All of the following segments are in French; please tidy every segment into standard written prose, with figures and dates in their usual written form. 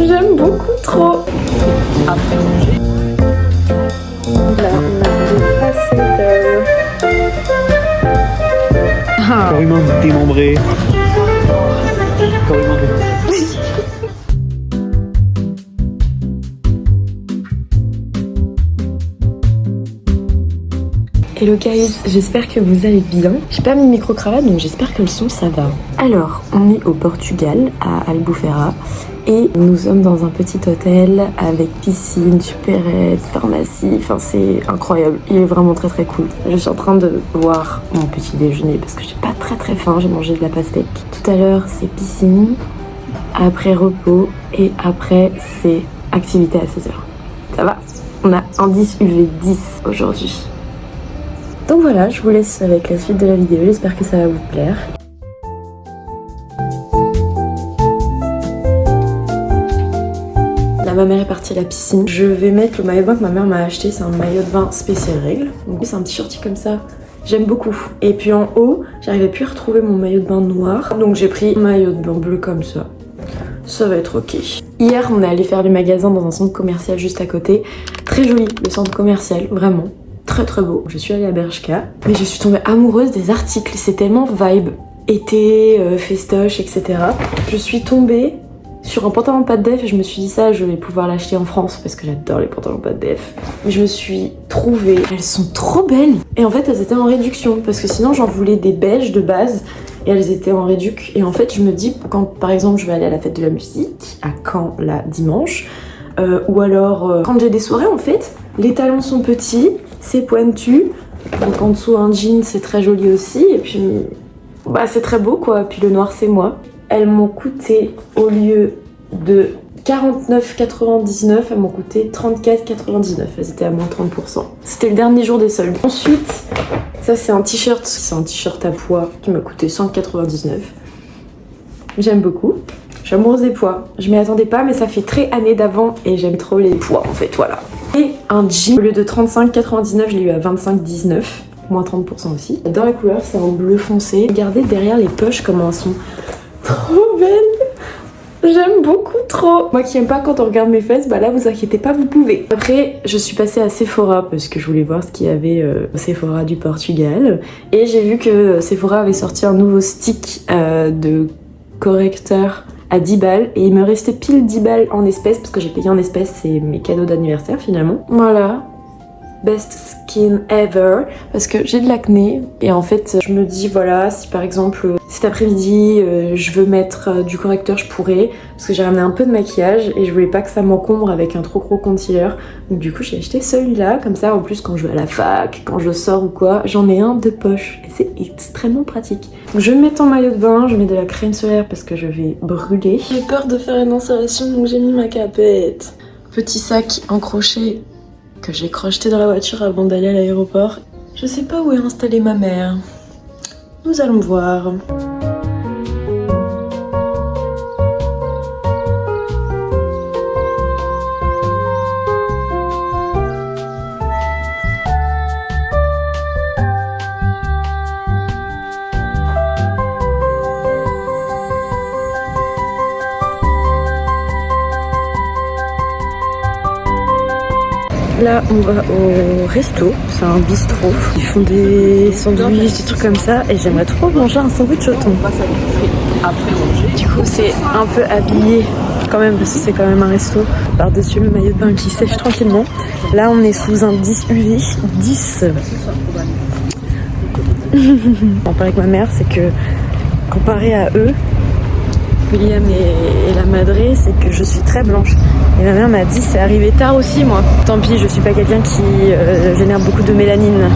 J'aime beaucoup trop. Là, on a des facettes. Carrément démembré. Carrément démembré. Hello guys, j'espère que vous allez bien. J'ai pas mis micro-cravate donc j'espère que le son ça va. Alors, on est au Portugal, à Albufeira, et nous sommes dans un petit hôtel avec piscine, supérette, pharmacie, enfin c'est incroyable, il est vraiment très très cool. Je suis en train de boire mon petit déjeuner parce que j'ai pas très faim, j'ai mangé de la pastèque. Tout à l'heure c'est piscine, après repos et après c'est activité à 16h. Ça va? On a indice UV 10 aujourd'hui. Donc voilà, je vous laisse avec la suite de la vidéo, j'espère que ça va vous plaire. Là, ma mère est partie à la piscine. Je vais mettre le maillot de bain que ma mère m'a acheté, c'est un maillot de bain spécial règle. Donc c'est un petit shorty comme ça, j'aime beaucoup. Et puis en haut, j'arrivais plus à retrouver mon maillot de bain noir, donc j'ai pris un maillot de bain bleu comme ça. Ça va être ok. Hier, on est allé faire du magasin dans un centre commercial juste à côté. Très joli, le centre commercial, vraiment. Très beau. Je suis allée à Bershka, mais je suis tombée amoureuse des articles. C'est tellement vibe, été, festoche, etc. Je suis tombée sur un pantalon pas de def et je me suis dit ça, je vais pouvoir l'acheter en France parce que j'adore les pantalons pas de def. Mais je me suis trouvée, elles sont trop belles. Et en fait, elles étaient en réduction parce que sinon j'en voulais des beiges de base et elles étaient en réduc. Et en fait, je me dis quand par exemple je vais aller à la fête de la musique à Caen là dimanche, ou alors quand j'ai des soirées en fait, les talons sont petits. C'est pointu, donc en dessous un jean c'est très joli aussi, et puis bah c'est très beau quoi, puis le noir c'est moi. Elles m'ont coûté, au lieu de 49,99, elles m'ont coûté 34,99, elles étaient à moins 30%. C'était le dernier jour des soldes. Ensuite, ça c'est un t-shirt à pois qui m'a coûté 100,99. J'aime beaucoup. Je suis amoureuse des pois. Je m'y attendais pas, mais ça fait très année d'avant et j'aime trop les pois en fait, voilà. Et un jean, au lieu de 35,99, je l'ai eu à 25,19, moins 30% aussi. J'adore la couleur, c'est un bleu foncé. Regardez derrière les poches comment elles sont trop belles. J'aime beaucoup trop. Moi qui aime pas quand on regarde mes fesses, bah là vous inquiétez pas, vous pouvez. Après, je suis passée à Sephora parce que je voulais voir ce qu'il y avait au Sephora du Portugal. Et j'ai vu que Sephora avait sorti un nouveau stick de correcteur à 10 balles et il me restait pile 10 balles en espèces parce que j'ai payé en espèces, c'est mes cadeaux d'anniversaire finalement. Voilà, best skin ever parce que j'ai de l'acné et en fait je me dis voilà, si par exemple cet après-midi je veux mettre du correcteur, je pourrais parce que j'ai ramené un peu de maquillage et je voulais pas que ça m'encombre avec un trop gros concealer, donc du coup j'ai acheté celui-là, comme ça en plus quand je vais à la fac, quand je sors ou quoi, j'en ai un de poche et c'est extrêmement pratique. Donc je vais me mettre en maillot de bain, je mets de la crème solaire parce que je vais brûler. J'ai peur de faire une installation donc j'ai mis ma capette. Petit sac en crochet que j'ai crocheté dans la voiture avant d'aller à l'aéroport. Je sais pas où est installée ma mère. Nous allons voir. Là, on va au resto, c'est un bistrot. Ils font des sandwichs, des trucs comme ça, et j'aimerais trop manger un sandwich au thon. Du coup, c'est un peu habillé quand même, parce que c'est quand même un resto. Par-dessus le maillot de bain qui sèche tranquillement. Là, on est sous un 10 UV. 10. On parle avec ma mère, c'est que comparé à eux, William et la madré, c'est que je suis très blanche. Et ma mère m'a dit c'est arrivé tard aussi moi. Tant pis, je suis pas quelqu'un qui génère beaucoup de mélanine.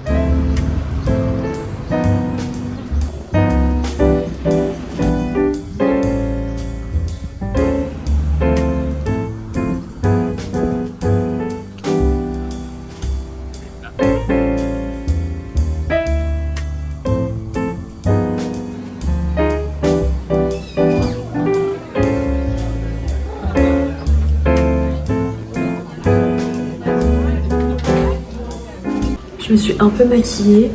Je me suis un peu maquillée.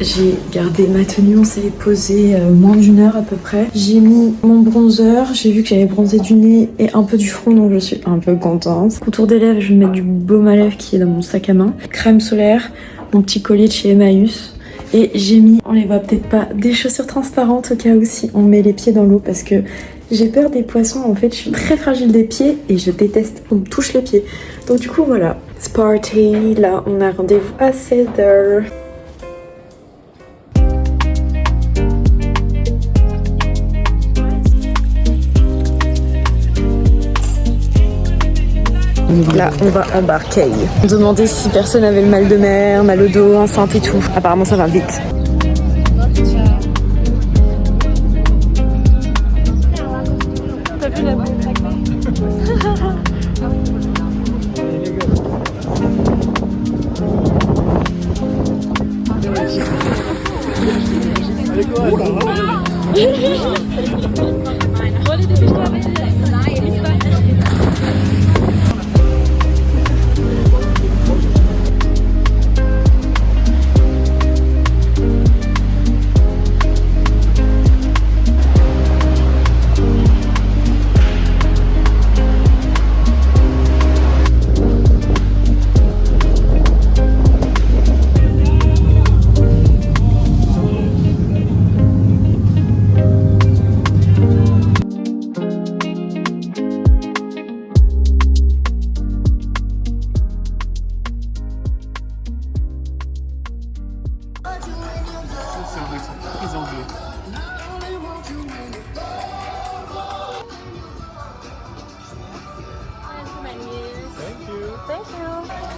j'ai gardé ma tenue, on s'est posé moins d'une heure à peu près. J'ai mis mon bronzer, j'ai vu que j'avais bronzé du nez et un peu du front, donc je suis un peu contente. Contour des lèvres, je vais mettre du baume à lèvres qui est dans mon sac à main. Crème solaire, mon petit collier de chez Emmaüs. Et j'ai mis, on les voit peut-être pas, des chaussures transparentes au cas où si on met les pieds dans l'eau parce que j'ai peur des poissons. En fait, je suis très fragile des pieds et je déteste qu'on me touche les pieds. Donc du coup, voilà. C'est parti. Là, on a rendez-vous à 16h. Là, on va embarquer. On demandait si personne avait le mal de mer, mal au dos, enceinte et tout. Apparemment, ça va vite.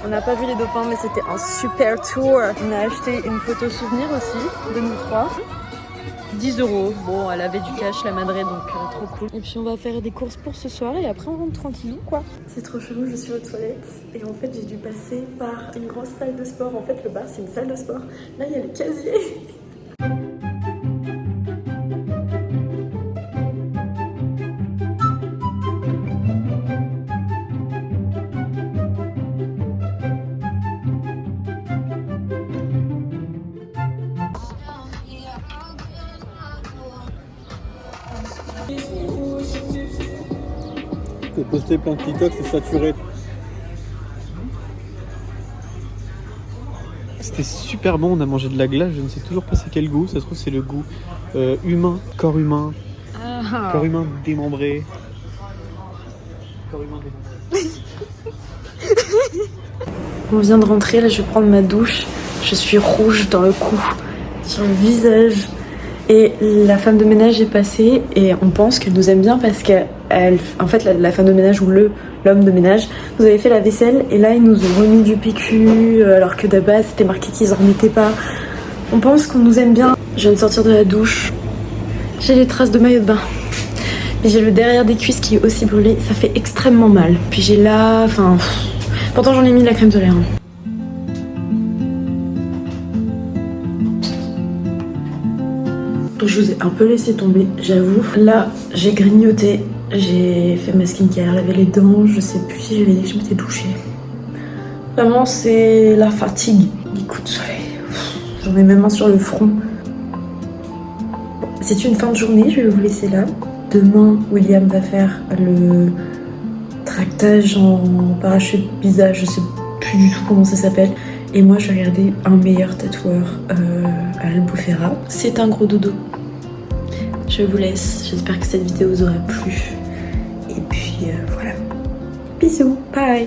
On n'a pas vu les dauphins, mais c'était un super tour. On a acheté une photo souvenir aussi, de nous trois. 10 €. Bon, elle avait du cash, la madrée, donc trop cool. Et puis on va faire des courses pour ce soir et après on rentre tranquillou, quoi. C'est trop chelou, je suis aux toilettes et en fait j'ai dû passer par une grosse salle de sport. En fait, le bar, c'est une salle de sport. Là, il y a les casiers. J'ai posté plein de TikTok, c'est saturé. C'était super bon, on a mangé de la glace, je ne sais toujours pas c'est quel goût, ça se trouve c'est le goût humain, corps humain, corps humain démembré. Corps humain démembré. On vient de rentrer, là je vais prendre ma douche, je suis rouge dans le cou, sur le visage. Et la femme de ménage est passée et on pense qu'elle nous aime bien parce qu'elle, en fait, la femme de ménage ou l'homme de ménage nous avait fait la vaisselle et là ils nous ont remis du PQ alors que de base c'était marqué qu'ils en remettaient pas. On pense qu'on nous aime bien. Je viens de sortir de la douche. J'ai les traces de maillot de bain. Et j'ai le derrière des cuisses qui est aussi brûlé. Ça fait extrêmement mal. Puis j'ai là, enfin, pourtant j'en ai mis de la crème solaire. Je vous ai un peu laissé tomber, j'avoue. Là, j'ai grignoté, j'ai fait ma skincare, lavé les dents, je sais plus si j'avais dit que je m'étais douchée. Vraiment, c'est la fatigue. Les coups de soleil. J'en ai même un sur le front. C'est une fin de journée, je vais vous laisser là. Demain, William va faire le tractage en parachute visage, je sais plus du tout comment ça s'appelle. Et moi, je vais regarder un meilleur tatoueur à Albufeira. C'est un gros dodo. Je vous laisse. J'espère que cette vidéo vous aura plu. Et puis voilà. Bisous. Bye.